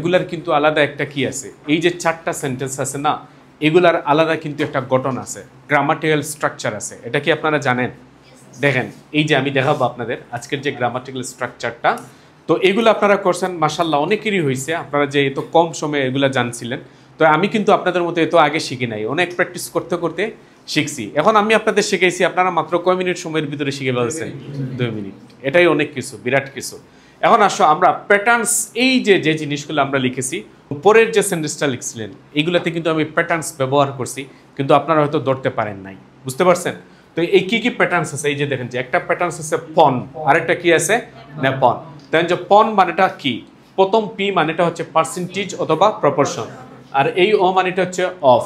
এগুলার কিন্তু আলাদা একটা কি আছে, এই যে চারটা সেন্টেন্স আছে না, এগুলার আলাদা কিন্তু একটা গঠন আছে, গ্রামাটিক্যাল স্ট্রাকচার আছে। এটা কি আপনারা জানেন? দেখেন, এই যে আমি দেখাবো আপনাদের আজকের যে গ্রামাটিক্যাল স্ট্রাকচারটা, তো এগুলো আপনারা করছেন মাশাআল্লাহ, অনেকেরই হয়েছে। আপনারা যে এত কম সময়ে এগুলা জানছিলেন, তো আমি কিন্তু আপনাদের মতো এত আগে শিখি নাই, অনেক প্র্যাকটিস করতে করতে শিখছি। এখন আমি আপনাদের শিখাইছি, আপনারা মাত্র কয় মিনিট সময়ের ভিতরে শিখে ফেলছেন? 2 মিনিট। এটাই অনেক কিছু, বিরাট কিছু। এখন আসো আমরা প্যাটার্নস, এই যে যে জিনিসগুলো আমরা লিখেছি, উপরের যে সেন্টেন্সটা লিখছিলেন এইগুলোতে কিন্তু আমি প্যাটার্নস ব্যবহার করছি, কিন্তু আপনারা হয়তো ধরতে পারেন নাই, বুঝতে পারছেন? তো এই কি কি প্যাটার্নস আছে, এই যে দেখেন, যে একটা প্যাটার্নস আছে পন, আরেকটা কি আছে না পন। দেখেন যে পন মানেটা কি, প্রথম পি মানেটা হচ্ছে পার্সেন্টেজ অথবা প্রপোর্শন, আর এই ও মানেটা হচ্ছে অফ,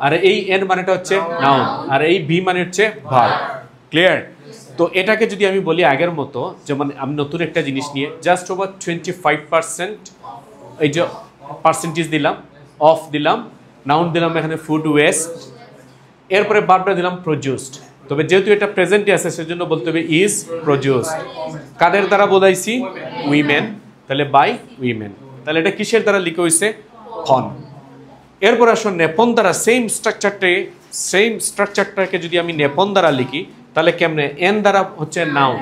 আর এই এন মানেটা হচ্ছে নাউন, আর এই ভি মানে হচ্ছে ভার্ব। ক্লিয়ার? তো এটাকে যদি আমি বলি আগের মতো, যেমন আমি নতুন একটা জিনিস নিয়ে জাস্ট ওভার 25% এই যে পার্সেন্টেজ দিলাম, অফ দিলাম, নাউন দিলাম এখানে ফুড ওয়েস্ট, এরপরে ভার্বটা দিলাম প্রডিউসড। তবে যেহেতু এটা প্রেজেন্টে আছে সেজন্য বলতে হবে ইজ প্রডিউসড। কাদের দ্বারা বোঝাইছি? উইমেন, তাহলে বাই উইমেন। তাহলে এটা কিসের দ্বারা লিখে হয়েছে? ফন। এরপর আসুন নেপন দ্বারা, সেম স্ট্রাকচারটাকে যদি আমি নেপন দ্বারা লিখি তাহলে কেমনে? এন দ্বারা হচ্ছে নাউন,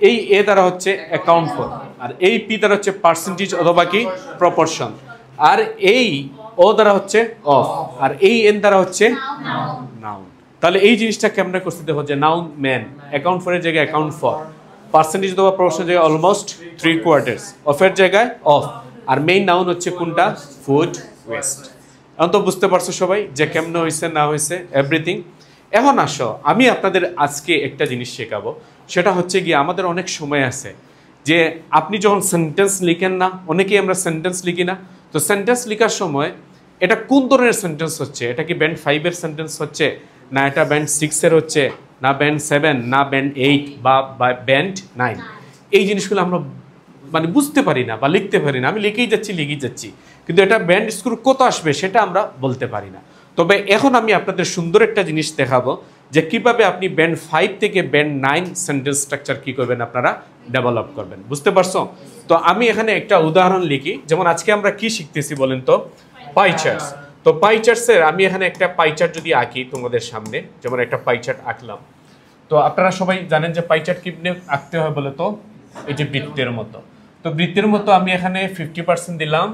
এই এ দ্বারা হচ্ছে অ্যাকাউন্ট ফর, আর এই পি দ্বারা হচ্ছে পার্সেন্টেজ অথবা কি প্রপোর্শন, আর এই ও দ্বারা হচ্ছে অফ, আর এই এন দ্বারা হচ্ছে নাউন। তাহলে এই জিনিসটা কেমনে করতে দেখো, যে নাউন ম্যান, অ্যাকাউন্ট ফরের জায়গায় অ্যাকাউন্ট ফর, পার্সেন্টেজ অথবা প্রপোর্শনের জায়গায় অলমোস্ট 3/4, অফের জায়গায় অফ, আর মেইন নাউন হচ্ছে কোনটা? Food waste. এখন তো বুঝতে পারছো সবাই যে কেমনে হয়েছে না হয়েছে এভরিথিং। এখন আসো আমি আপনাদের আজকে একটা জিনিস শেখাবো, সেটা হচ্ছে গিয়ে আমাদের অনেক সময় আছে যে আপনি যখন সেন্টেন্স লিখেন না, অনেকেই আমরা সেন্টেন্স লিখি না, তো সেন্টেন্স লেখার সময় এটা কোন ধরনের সেন্টেন্স হচ্ছে, এটা কি ব্যান্ড 5-এর সেন্টেন্স হচ্ছে, না এটা ব্যান্ড 6-এর হচ্ছে, না ব্যান্ড 7, না ব্যান্ড 8 বা ব্যান্ড 9, এই জিনিসগুলো আমরা মানে বুঝতে পারি না বা লিখতে পারি না। আমি লিখেই যাচ্ছি, কিন্তু এটা ব্যান্ড স্কোর কত আসবে সেটা আমরা বলতে পারি না। তবে এখন আমি আপনাদের সুন্দর একটা জিনিস দেখাবো যে কিভাবে আপনি ব্যান্ড 5 থেকে ব্যান্ড 9 সেন্টেন্স স্ট্রাকচার কি করবেন, আপনারা ডেভেলপ করবেন। বুঝতে পারছো? তো আমি এখানে একটা উদাহরণ লিখি, যেমন আজকে আমরা কি শিখতেছি বলেন তো? পাই চার্টস। তো পাই চার্টসের আমি এখানে একটা পাই চার্ট যদি আঁকি তোমাদের সামনে, যেমন একটা পাই চার্ট আঁকলাম, তো আপনারা সবাই জানেন যে পাই চার্ট কিভাবে আঁকতে হয় বলে তো? এই যে বৃত্তের মতো। তো বৃত্তের মতো আমি এখানে 50% দিলাম,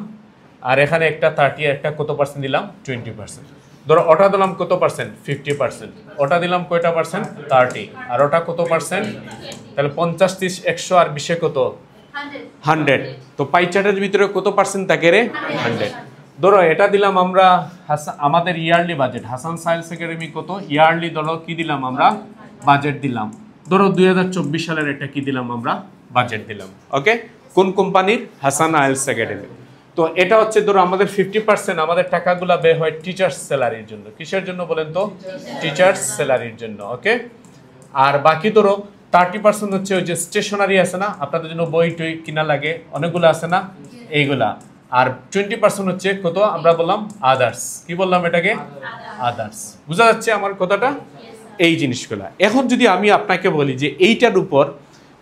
আর এখানে একটা 30, একটা কত পার্সেন্ট দিলাম? 20%। ধরো ওটা দিলাম কত পার্সেন্ট? 50%। ওটা দিলাম কয়টা পার্সেন্ট? 30। আর ওটা কত পার্সেন্ট? তাহলে 50, 30, 100 আর 20 কত? 100। তো পাই চার্টের ভিতরে কত পার্সেন্ট থাকে রে? 100। ধরো এটা দিলাম আমরা আমাদের yearly budget, Hasan science academy কত ইয়ারলি, ধরো কি দিলাম আমরা? বাজেট দিলাম। ধরো 2024 সালের এটা কি দিলাম আমরা? বাজেট দিলাম। ওকে, কোন কোম্পানির? Hasan IELTS academy. তো এটা হচ্ছে ধরো আমাদের 50% আমাদের টাকাগুলো ব্যয় হয় টিচার্স স্যালারির জন্য। কিসের জন্য বলেন তো? টিচার্স স্যালারির জন্য। ওকে, আর বাকি ধরো 30% হচ্ছে ওই যে স্টেশনারি আছে না, আপনাদের জন্য বই টই কিনা লাগে, অনেকগুলো আছে না, এইগুলা। আর 20% হচ্ছে কত আমরা বললাম? আদার্স। কি বললাম এটাকে? আদার্স। বুঝা যাচ্ছে আমার কথাটা? এই জিনিসগুলা। এখন যদি আমি আপনাকে বলি যে এইটার উপর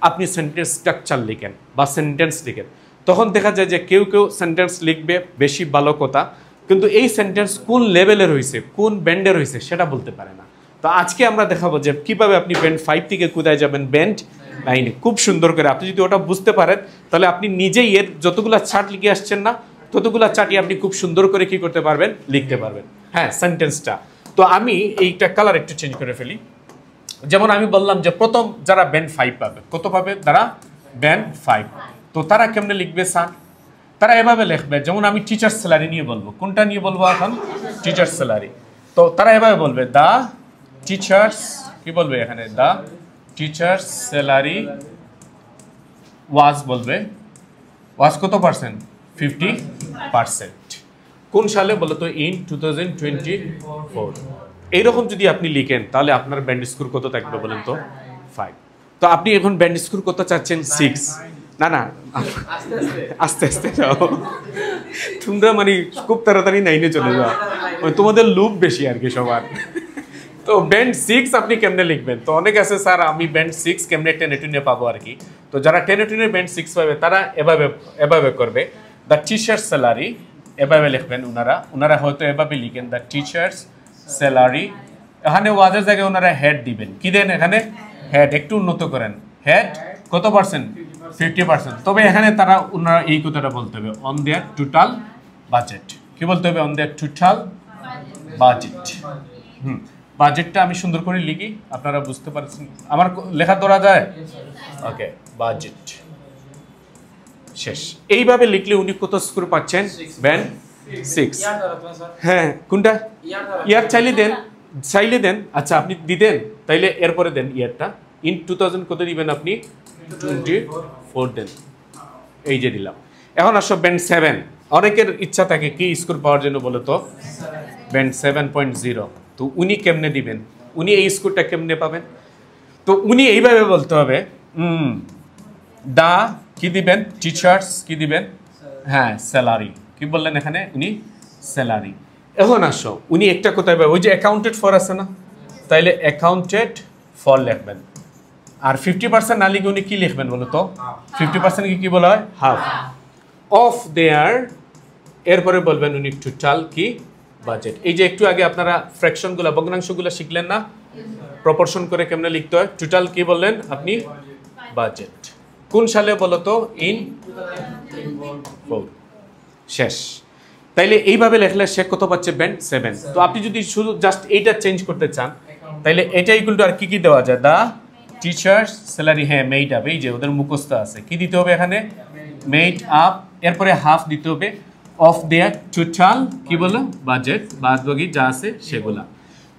আপনি সেন্টেন্স স্ট্রাকচার লিখেন বা সেন্টেন্স লিখেন, তখন দেখা যায় যে কেউ সেন্টেন্স লিখবে বেশি ভালো কথা, কিন্তু এই সেন্টেন্স কোন লেভেলের হয়েছে, কোন ব্যান্ডের হয়েছে সেটা বলতে পারে না। তো আজকে আমরা দেখাবো যে কিভাবে আপনি ব্যান্ড 5 থেকে কোথায় যাবেন ব্যান্ড 9-এ, খুব সুন্দর করে। আপনি যদি ওটা বুঝতে পারেন তাহলে আপনি নিজেই এর যতগুলা চার্ট লিখে আসছেন না, ততগুলা চার্টই আপনি খুব সুন্দর করে কি করতে পারবেন? লিখতে পারবেন। হ্যাঁ, সেন্টেন্সটা। তো আমি এইটা কালার একটু চেঞ্জ করে ফেলি। যেমন আমি বললাম যে প্রথম যারা ব্যান্ড 5 পাবে, কত পাবে তারা? ব্যান্ড 5। তো তারা কেমনে লিখবে স্যার? তারা এভাবে লিখবে, যেমন আমি টিচার স্যালারি নিয়ে বলবো। কোনটা নিয়ে বলবো এখন? Teacher salary. তো তারা এভাবে বলবে, দা টিচার্স, কি বলবে এখানে? দা টিচার স্যালারি ওয়াজ বলবে। ওয়াজ কত পার্সেন্ট? 50%। কোন সালে বলো তো? ইন 2024। এইরকম যদি আপনি লিখেন তাহলে আপনার ব্যান্ড স্কোর কত থাকবে বলেন তো? 5। তো আপনি এখন ব্যান্ড স্কোর কত চাচ্ছেন? 6। না আস্তে আস্তে যাও, তোমরা মানে খুব তাড়াতাড়ি 9-এ চলে যাও, তোমাদের লুপ বেশি আর কি সবার। তো ব্যান্ড 6 আপনি কেমনে লিখবেন? তো অনেক আছে স্যার আমি ব্যান্ড 6 কেমনে 10-এ পাবো আর কি। তো যারা 10-এ ব্যান্ড 6 পাবে তারা এভাবে করবে দ্য টিচার্স স্যালারি এভাবে লিখবেন ওনারা হয়তো এভাবে লিখেন দ্য টিচার্স স্যালারি। এখানে ওয়াজের জায়গায় ওনারা হেড দিবেন, কি দেন এখানে হেড, একটু উন্নত করেন, হেড কত পার্সেন্ট 50%। তবে এখানে ওনারা এই কথাটা বলতে হবে অন দেয়ার টোটাল বাজেট, কি বলতে হবে অন দেয়ার টোটাল বাজেট। বাজেটটা আমি সুন্দর করে লিখি, আপনারা বুঝতে পারছেন আমার লেখা ধরা যায়? ওকে, বাজেট শেষ। এইভাবে লিখলে উনি কত স্কোর পাচ্ছেন? ব্যান্ড 6। হ্যাঁ, কোনটা ইয়ার চাইলে দেন, আচ্ছা আপনি দিতেন তাইলে এরপরে দেন ইয়ারটা। ইন 2000 কত দিবেন আপনি? 24 দেন, এই যে দিলাম। এখন আসো ব্যান্ড 7। অনেকের ইচ্ছা থাকে কি স্কোর পাওয়ার জন্য বলো তো? ব্যান্ড 7.0। তো উনি কেমনে দিবেন? উনি এই স্কোরটা কেমনে পাবেন? তো উনি এইভাবে বলতে হবে দা কি দিবেন? টিচার্স কি দিবেন? হ্যাঁ, স্যালারি। কি বললেন এখানে উনি? স্যালারি। এখন আসো উনি একটা কোথায় পাবে? ওই যে অ্যাকাউন্টেড ফর আছে না, তাইলে অ্যাকাউন্টেড ফর লিখবেন। আর 50% না লিখে উনি কি লিখবেন বলো তো? 50% কি বলা হয়? Half of their. এরপরে বলবেন উনি টোটাল কি বাজেট। এই যে একটু আগে আপনারা ফ্র্যাকশনগুলো ভগ্নাংশগুলো শিখলেন না, প্রপোর্শন করে কেমনে লিখতে হয়? টোটাল কি বললেন আপনি? বাজেট। কোন সালে বলো তো? ইন 4। শেষ। তাইলে এইভাবে লেখলে সে কত পাচ্ছে? ব্যান্ড 7। তো আপনি যদি শুধু জাস্ট এইটা চেঞ্জ করতে চান তাইলে এটা ইকুয়াল টু আর কি দেওয়া যায়? দা টিচার্স স্যালারি। হ্যাঁ, মেড আপ, এই যে ওদের মুখস্থ আছে, কি দিতে হবে এখানে? Made up. এরপরে হাফ দিতে হবে অফ দেয়ার টোটাল কি বলো? বাজেট, বাদ বাকি যা আছে সেগুলা।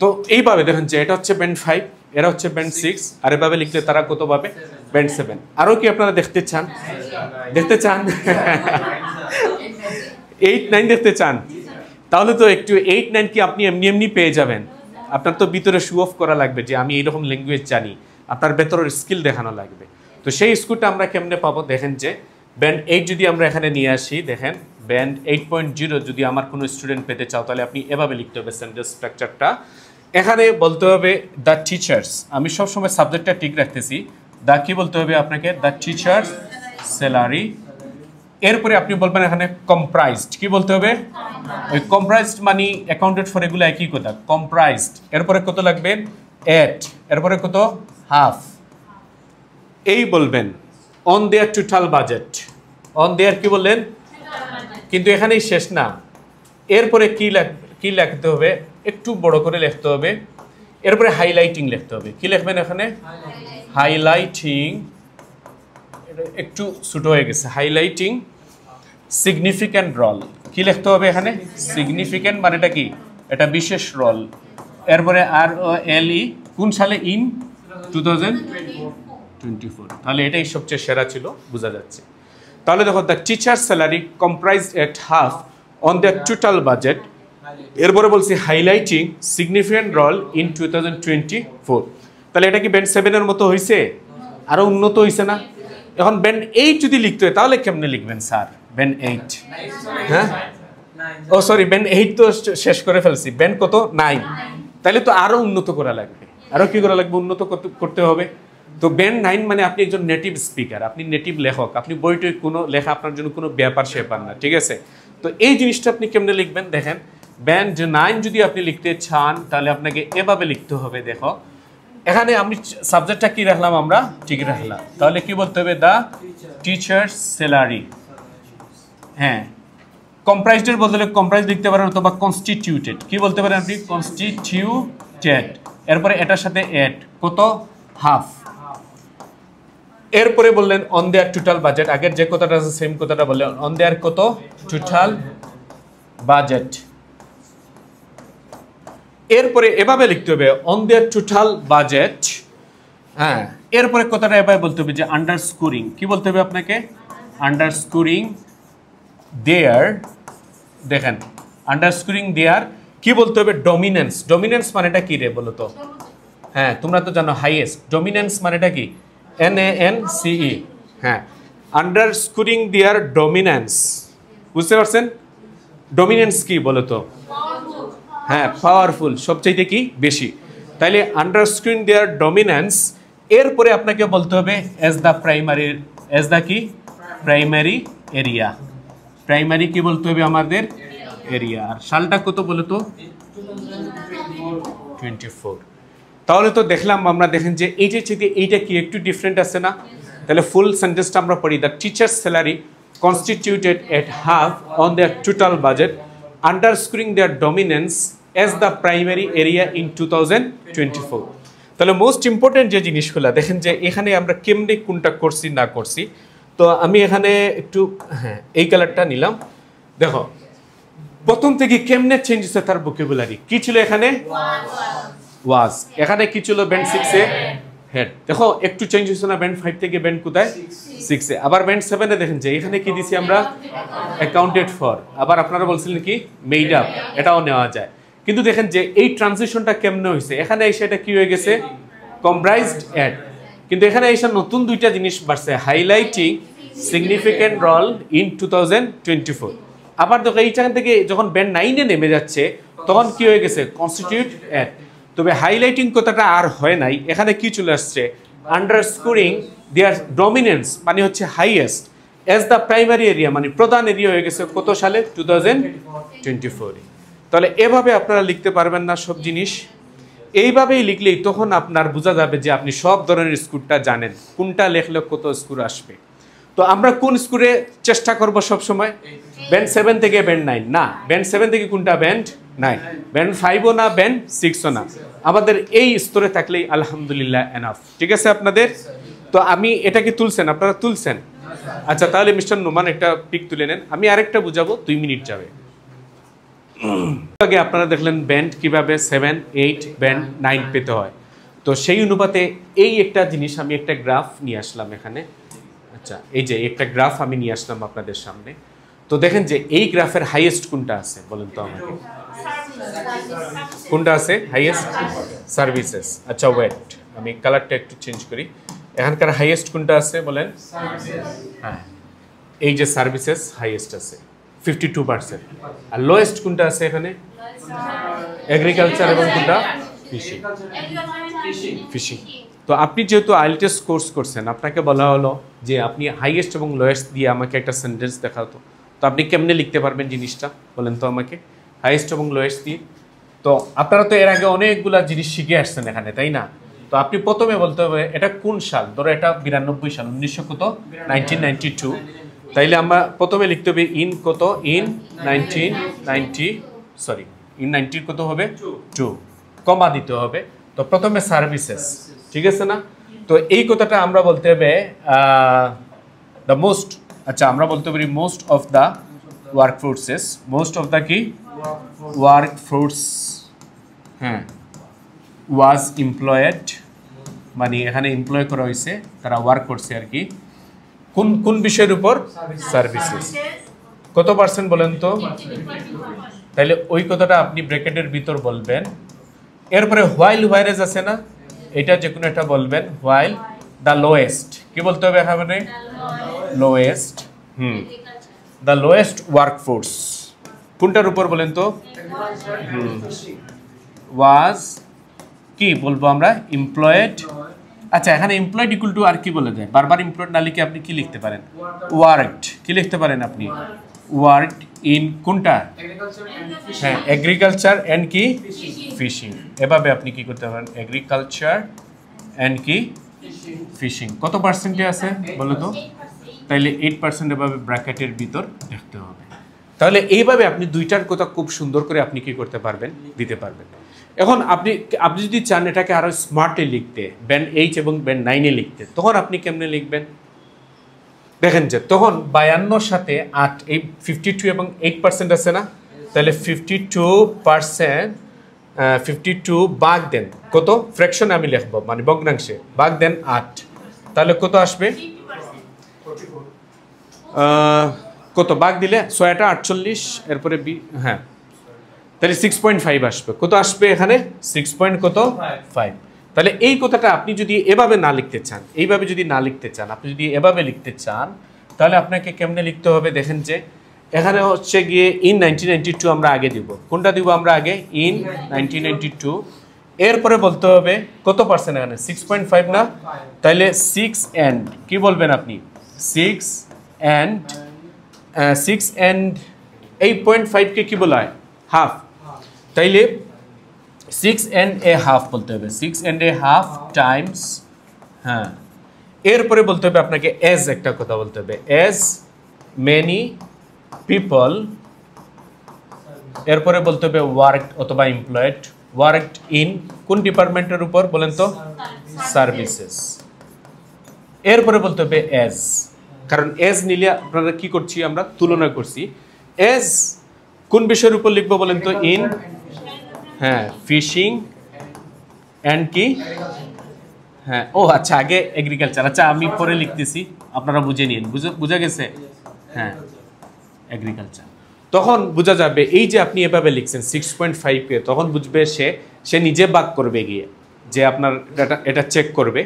তো এইভাবে দেখেন যে এটা হচ্ছে ব্যান্ড 5, এরা হচ্ছে ব্যান্ড 6, আর এভাবে লিখলে তারা কত পাবে? ব্যান্ড 7। আরও কি আপনারা দেখতে চান? 8, 9 দেখতে চান? তাহলে তো একটু 8, 9 কি আপনি এমনি পেয়ে যাবেন। আপনার তো ভিতরে শো অফ করা লাগবে যে আমি এইরকম ল্যাঙ্গুয়েজ জানি, আপনার ভেতরের স্কিল দেখানো লাগবে। তো সেই স্কোরটা আমরা কেমনে পাবো? দেখেন যে ব্যান্ড 8 যদি আমরা এখানে নিয়ে আসি, দেখেন ব্যান্ড 8.0 যদি আমার কোনো স্টুডেন্ট পেতে চাও তাহলে আপনি এভাবে লিখতে হবে সেন্টেন্স স্ট্রাকচারটা। এখানে বলতে হবে দ্য টিচার্স, আমি সবসময় সাবজেক্টটা ঠিক রাখতেছি, দ্য কি বলতে হবে আপনাকে? The teachers salary. এরপরে আপনি বলবেন এখানে কম্প্রাইজড, কি বলতে হবে? ওই কম্প্রাইজড মানে অ্যাকাউন্টেড ফর, এগুলো একই কথা, কম্প্রাইজড। এরপরে কত লাগবে? 8। এরপরে কত? হাফ। এই বলবেন on their total budget. On their কি বললেন? কিন্তু এখানেই শেষ না, এরপরে কি লিখতে হবে? একটু বড় করে লিখতে হবে। এরপরে হাইলাইটিং লিখতে হবে। কি লিখবেন এখানে? হাইলাইটিং। একটু ছোট হয়ে গেছে, হাইলাইটিং সিগনিফিক্যান্ট রোল। কি লিখতে হবে এখানে? সিগনিফিক্যান্ট মানেটা কি? এটা বিশেষ রোল। এরপরে ROLE কোন সালে? ইন 2024। তাহলে এটাই সবচেয়ে সেরা ছিল, বোঝা যাচ্ছে। তাহলে দেখো the teacher salary comprised at half on the total budget. এরপরে বলছি হাইলাইটিং সিগনিফিক্যান্ট রোল ইন 2024। তাহলে এটা কি ব্যান্ড 7 এর মতো হয়েছে? আরো উন্নত হয়েছে না? এখন ব্যান্ড 8 যদি লিখতে হয় তাহলে কেমনে লিখবেন স্যার? ব্যান্ড 8, হ্যাঁ ও সরি ব্যান্ড 8 তো শেষ করে ফেলছি, ব্যান্ড কত? 9। তাহলে তো আরো উন্নত করা লাগবে। আরো কি করা লাগবে? উন্নত করতে হবে। তো ব্যান্ড 9 মানে আপনি একজন নেটিভ স্পিকার, আপনি নেটিভ লেখক, আপনি বইটই কোনো লেখা আপনার জন্য কোনো ব্যাপার স্যাপার না, ঠিক আছে? তো এই জিনিসটা আপনি কেমনে লিখবেন দেখেন। ব্যান্ড 9 যদি আপনি লিখতে চান তাহলে আপনাকে এভাবে লিখতে হবে। দেখো এখানে আমি সাবজেক্টটা কি রাখলাম? আমরা ঠিক রাখলাম। তাহলে কি বলতে হবে? The teachers salary. হ্যাঁ, কম্প্রাইজডের বদলে কম্প্রাইজ লিখতে পারেন, অথবা কনস্টিটিউটেড। কি বলতে পারেন আপনি? কনস্টিটিউটেড। এরপরে এটার সাথে এড কত? হাফ। এরপরে বললেন অন দেয়ার টোটাল বাজেট। আগের যে কথাটা আছে সেম কথাটা বললেন, অন দেয়ার কত? Total budget. এরপরে এভাবে লিখতে হবে অন দেয়ার টোটাল বাজেট। হ্যাঁ, এরপরে কথাটা এভাবে বলতে হবে যে আন্ডারস্কোরিং। কি বলতে হবে আপনাকে? আন্ডারস্কোরিং দেয়ার। দেখেন আন্ডারস্কোরিং দেয়ার কি বলতে হবে? ডমিনেন্স। ডমিনেন্স মানেটা কি রে বলো তো? হ্যাঁ, তোমরা তো জানো হাইয়েস্ট। ডমিনেন্স মানেটা কি? NANCE। হ্যাঁ, আন্ডারস্কোরিং দেয়ার ডমিনেন্স। বুঝতে পারছেন? ডমিনেন্স কি বলো তো? হ্যাঁ, পাওয়ারফুল, সবচাইতে কি? বেশি। তাইলে আন্ডারস্কোরিং দেয়ার ডমিনেন্স। এরপরে আপনাকে বলতে হবে as the primary, as the কি? Primary area. প্রাইমারি কি বলতে হবে আমাদের এরিয়া। আর সালটা কত বলো তো 24। তাহলে তো দেখলাম আমরা, দেখেন যে এইটার চেয়ে এইটা কি একটু ডিফারেন্ট আছে না? তাহলে ফুল সেন্টেন্সটা আমরা পড়ি, the teachers salary constituted at half on their total budget, underscoring their dominance as the primary area in 2024. তাহলে মোস্ট ইম্পর্টেন্ট যে জিনিসগুলো দেখেন যে এখানে আমরা কেমনে কোনটা করছি না করছি। তো আমি এখানে একটু এই কালারটা নিলাম। দেখো প্রথম থেকে কেমনে চেঞ্জ হচ্ছে তার ভোকাবুলারি। কি ছিল এখানে? ওয়াজ। এখানে কি ছিল? ব্যান্ড 6 এ হেড। দেখো একটু চেঞ্জ হচ্ছে না? ব্যান্ড 5 থেকে ব্যান্ড কোথায়? 6 এ। আবার ব্যান্ড 7 এ দেখেন যে এখানে কি দিছি আমরা? Accounted for. আবার আপনারা বলছিলেন কি মেড আপ, এটাও নেওয়া যায়। কিন্তু দেখেন যে এই ট্রানজিশনটা কেমনে হয়েছে, এখানে এসে এটা কি হয়ে গেছে? Comprised add. কিন্তু এখানে এসে নতুন দুইটা জিনিস বাড়ছে, হাইলাইটিং সিগনিফিক্যান্ট রোল ইন 2024। আবার দেখো এইখান থেকে যখন ব্যান্ড 9 এ নেমে যাচ্ছে তখন কি হয়ে গেছে? Constitute add. তবে হাইলাইটিং কথাটা আর হয় নাই, এখানে কি চলে আসছে? আন্ডারস্কোরিং দেয়ার ডমিনেন্স, মানে হচ্ছে highest as the primary area, মানে প্রধান এরিয়া হয়ে গেছে কত সালে? 2024 এ। তাহলে এভাবে আপনারা লিখতে পারবেন না সব জিনিস? এইভাবেই লিখলেই তখন আপনার বোঝা যাবে যে আপনি সব ধরনের স্কোরটা জানেন, কোনটা লেখলে কত স্কোর আসবে। তো আমরা কোন স্কোরে চেষ্টা করব সব সময়? ব্যান্ড 7 থেকে ব্যান্ড 9 না, ব্যান্ড 7 থেকে কোনটা? ব্যান্ড 9। ব্যান্ড 5ও না, ব্যান্ড 6ও না। আমাদের এই স্তরে থাকলেই আলহামদুলিল্লাহ এনাফ। ঠিক আছে আপনাদের? তো আমি এটা কি তুলছেন? আপনারা তুলছেন? আচ্ছা, তাহলে মিস্টার নোমান একটা পিক তুলে নেন, আমি আরেকটা বুঝাবো, 2 মিনিট যাবে। আগে আপনারা দেখলেন ব্যান্ড কিভাবে 7, 8, ব্যান্ড 9 পেতে হয়। তো সেই অনুপাতে এই একটা জিনিস আমি একটা গ্রাফ নিয়ে আসলাম এখানে। আচ্ছা, এই যে একটা গ্রাফ আমি নিয়ে আসলাম আপনাদের সামনে। তো দেখেন যে এই গ্রাফের হাইয়েস্ট কোনটা আছে বলেন তো আমাকে? কোনটা আছে হাইয়েস্ট? সার্ভিসেস। আচ্ছা ওয়েট, আমি কালারটা একটু চেঞ্জ করি। এখানকার হাইয়েস্ট কোনটা আছে বলেন? হ্যাঁ, এই যে সার্ভিসেস হাইয়েস্ট আছে 52%। আর লোয়েস্ট কোনটা আছে এখানে? এগ্রিকালচার এবং কোনটা? ফিশিং। ফিশিং। তো আপনি যেহেতু আইএলটিএস কোর্স করছেন, আপনাকে বলা হলো যে আপনি হাইয়েস্ট এবং লোয়েস্ট দিয়ে আমাকে একটা সেন্টেন্স দেখাতো। তো আপনি কেমনে লিখতে পারবেন জিনিসটা বলেন তো আমাকে, হাইয়েস্ট এবং লোয়েস্ট দিয়ে? তো আপনারা তো এর আগে অনেকগুলা জিনিস শিখে আসছেন এখানে, তাই না? তো আপনি প্রথমে বলতে হবে এটা কোন সাল। ধরো এটা 92 সাল, 1992। তাইলে আমরা প্রথমে লিখতে হবে ইন কত? ইন 1990 কত হবে? 2 কমা দিতে হবে। তো প্রথমে সার্ভিসেস, ঠিক আছে না? তো এই কথাটা আমরা বলতে হবে দ্য মোস্ট। আচ্ছা, আমরা বলতে পারি most of the work forces. Most of the কি? Work force. হ্যাঁ, ওয়াজ এমপ্লয়েড, মানে এখানে এমপ্লয় করা হয়েছে, তারা ওয়ার্ক করছে আর কি। কোন কোন বিষয়ের উপর? সার্ভিসেস। কত পার্সেন্ট বলেন তো? তাহলে ওই কথাটা আপনি ব্র্যাকেটের ভিতর বলবেন। এরপরে হোয়াইল হোয়ারেজ আছে না, এটা যে কোনো একটা বলবেন। হোয়াইল দ্য লোয়েস্ট, কি বলতে হবে এখানে? লোয়েস্ট। দ্য লোয়েস্ট ওয়ার্কফোর্স কোনটার উপর বলেন তো? ওয়াজ কি বলবো আমরা? এমপ্লয়েড। আচ্ছা, এখানে এমপ্লয়েড ইকুয়াল টু আর কি বলে যায়? বারবার এমপ্লয়েড না লিখে আপনি কি লিখতে পারেন? ওয়ার্কড। কি লিখতে পারেন আপনি? ওয়ার্কড ইন কোনটা? হ্যাঁ, এগ্রিকালচার এন্ড কি? ফিশিং। এভাবে আপনি কি করতে পারেন? এগ্রিকালচার এন্ড কি? ফিশিং। কত পার্সেন্টে আছে বলো তো? তাইলে 8% এভাবে ব্র্যাকেটের ভিতর দেখতে হবে। তাহলে এইভাবে আপনি দুইটার কথা খুব সুন্দর করে আপনি কি করতে পারবেন? দিতে পারবেন। এখন আপনি যদি চান এটাকে আরো স্মার্টলি লিখতে, ব্যান্ড 8 এবং ব্যান্ড 9 এ লিখতে, তখন আপনি কেমনে লিখবেন? দেখেন যে তখন 52 সাথে 8, এই 52 এবং 8% আছে না? তাহলে 52%, 52 ভাগ দেন কত? ফ্র্যাকশনে আমি লিখবো, মানে ভগ্নাংশে ভাগ দেন 8। তাহলে কত আসবে? কত ভাগ দিলে 6টা 48, এরপরে হ্যাঁ, তাহলে 6.5 আসবে। কত আসবে এখানে? 6.5। তাহলে এই কথাটা আপনি যদি এভাবে না লিখতে চান, এইভাবে যদি না লিখতে চান, আপনি যদি এভাবে লিখতে চান, তাহলে আপনাকে কেমনে লিখতে হবে? দেখেন যে এখানে হচ্ছে গিয়ে ইন 1992 আমরা আগে দিব। কোনটা দিব আমরা আগে? ইন 1992। এরপরে বলতে হবে কত পার্সেন্ট এখানে? 6.5 না? তাহলে 6 and কি বলবেন আপনি? 6 and 6 and 8.5 কে কি বলা হয় হাফ তাইলে 6 and a half বলতে হবে 6 and a half টাইমস হ্যাঁ এরপরে বলতে হবে আপনাকে as একটা কথা বলতে হবে as many people এরপরে বলতে হবে ওয়ার্কড অথবা এমপ্লয়েড ওয়ার্কড ইন কোন ডিপার্টমেন্টের উপর বলেন তো সার্ভিসেস এরপরে বলতে হবে as কারণ as নিলে আপনারা কি করছি আমরা তুলনা করছি as কোন বিষয়ের উপর লিখবো বলেন তো ইন হ্যাঁ ফিশিং এন্ড কি হ্যাঁ ও আচ্ছা আগে এগ্রিকালচার আচ্ছা আমি পরে লিখতেছি আপনারা বুঝে নিন বুঝা গেছে হ্যাঁ এগ্রিকালচার তখন বোঝা যাবে এই যে আপনি এভাবে লিখছেন 6.5 কে তখন বুঝবে সে নিজে ভাগ করবে গিয়ে যে আপনার এটা চেক করবে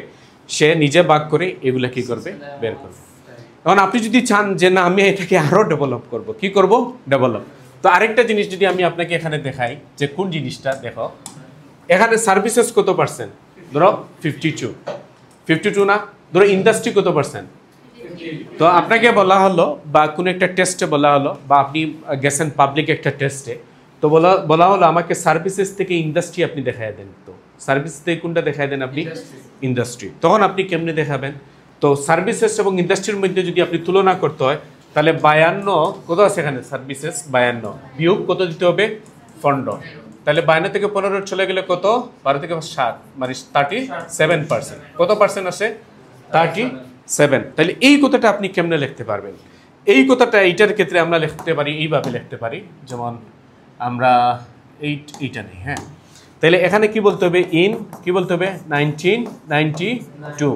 সে নিজে ভাগ করে এগুলা কি করবে বের করবে এখন আপনি যদি চান যে না আমি এটাকে আরো ডেভেলপ করব কি করব ডেভেলপ তো আরেকটা জিনিস যদি আমি আপনাকে এখানে দেখাই যে কোন জিনিসটা দেখো এখানে সার্ভিসেস কত পার্সেন্ট ধরো 52 না ধরো ইন্ডাস্ট্রি কত পার্সেন্ট তো আপনাকে বলা হলো বা কোনো একটা টেস্টে বলা হলো বা আপনি গেছেন পাবলিক একটা টেস্টে তো বলা হলো আমাকে সার্ভিসেস থেকে ইন্ডাস্ট্রি আপনি দেখায় দেন তো সার্ভিস থেকে কোনটা দেখায় দেন আপনি ইন্ডাস্ট্রি তখন আপনি কেমনে দেখাবেন তো সার্ভিসেস এবং ইন্ডাস্ট্রির মধ্যে যদি আপনি তুলনা করতে হয় তাহলে 52 কত আছে এখানে সার্ভিসেস 52 বিয়োগ কত দিতে হবে 15 তাহলে 52 থেকে 15 চলে গেলে কত 12 থেকে 7 মানে 37% কত পার্সেন্ট আসে 37 তাহলে এই কথাটা আপনি কেমনে লিখতে পারবেন এই কথাটা এইটার ক্ষেত্রে আমরা লিখতে পারি এইভাবে লিখতে পারি যেমন আমরা এইটা নেই হ্যাঁ তাহলে এখানে কি বলতে হবে ইন কি বলতে হবে 1992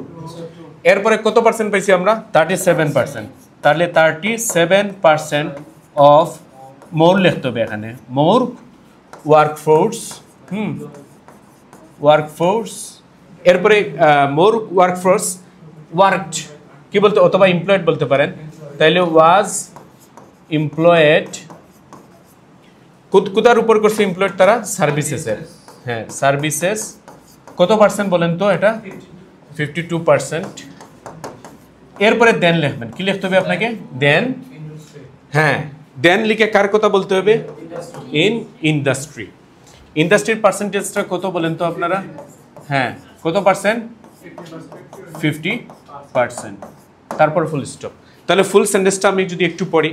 এরপরে কত পার্সেন্ট পাইছি আমরা 37% তাহলে 37% অফ মোর লিখতে হবে এখানে মোর ওয়ার্কফোর্স ওয়ার্কফোর্স এরপরে মোর ওয়ার্কফোর্স ওয়ার্কড কি বলতে অথবা এমপ্লয়েড বলতে পারেন তাহলে ওয়াজ এমপ্লয়েড কোথার উপর করছে এমপ্লয়েড তারা সার্ভিসেসের হ্যাঁ সার্ভিসেস কত পার্সেন্ট বলেন তো এটা 52% এরপরে দেন লিখবেন কি লিখতে হবে আপনাকে দেন হ্যাঁ দেন লিখে কার কথা বলতে হবে ইন ইন্ডাস্ট্রি ইন্ডাস্ট্রির পার্সেন্টেজটা কত বলেন তো আপনারা হ্যাঁ কত পার্সেন্ট 50% তারপর ফুল স্টপ তাহলে ফুল সেন্টেন্সটা আমি যদি একটু পড়ি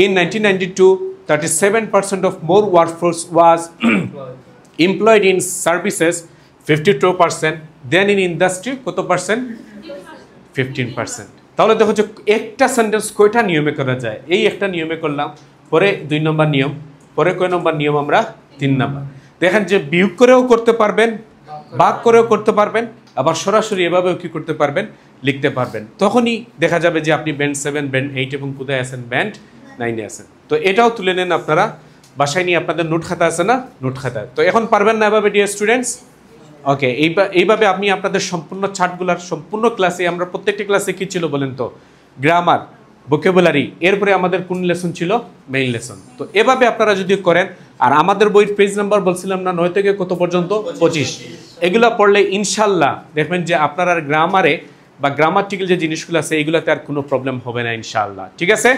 in 1992 37% of more workforce was employed in services 52% then in industry কত পার্সেন্ট 15% তাহলে দেখো যে একটা সেন্টেন্স কয়টা নিয়মে করা যায় এই একটা নিয়মে করলাম পরে 2 নম্বর নিয়ম পরে কয় নম্বর নিয়ম আমরা 3 নম্বর দেখেন যে বিয়োগ করেও করতে পারবেন ভাগ করেও করতে পারবেন আবার সরাসরি এভাবেও কি করতে পারবেন লিখতে পারবেন তখনই দেখা যাবে যে আপনি ব্যান্ড 7 ব্যান্ড 8 এবং কোথায় আছেন ব্যান্ড 9 এ আছেন তো এটাও তুলে নেন আপনারা বাসায় নিয়ে আপনাদের নোট খাতা আছে না নোট খাতা তো এখন পারবেন না এভাবে ডিয়ার স্টুডেন্টস ওকে এইভাবে আমি আপনাদের সম্পূর্ণ চার্টগুলোর সম্পূর্ণ ক্লাসে আমরা প্রত্যেকটা ক্লাসে কি ছিল বলেন তো গ্রামার ভোকাবুলারি এরপরে আমাদের কোন লেসন ছিল মেইন লেসন তো এভাবে আপনারা যদি করেন আর আমাদের বইয়ের পেজ নাম্বার বলছিলাম না 9 থেকে কত পর্যন্ত 25 এগুলা পড়লে ইনশাআল্লাহ দেখবেন যে আপনার আর গ্রামারে বা গ্রামাটিক্যাল যে জিনিসগুলো আছে এগুলাতে আর কোনো প্রবলেম হবে না ইনশাআল্লাহ ঠিক আছে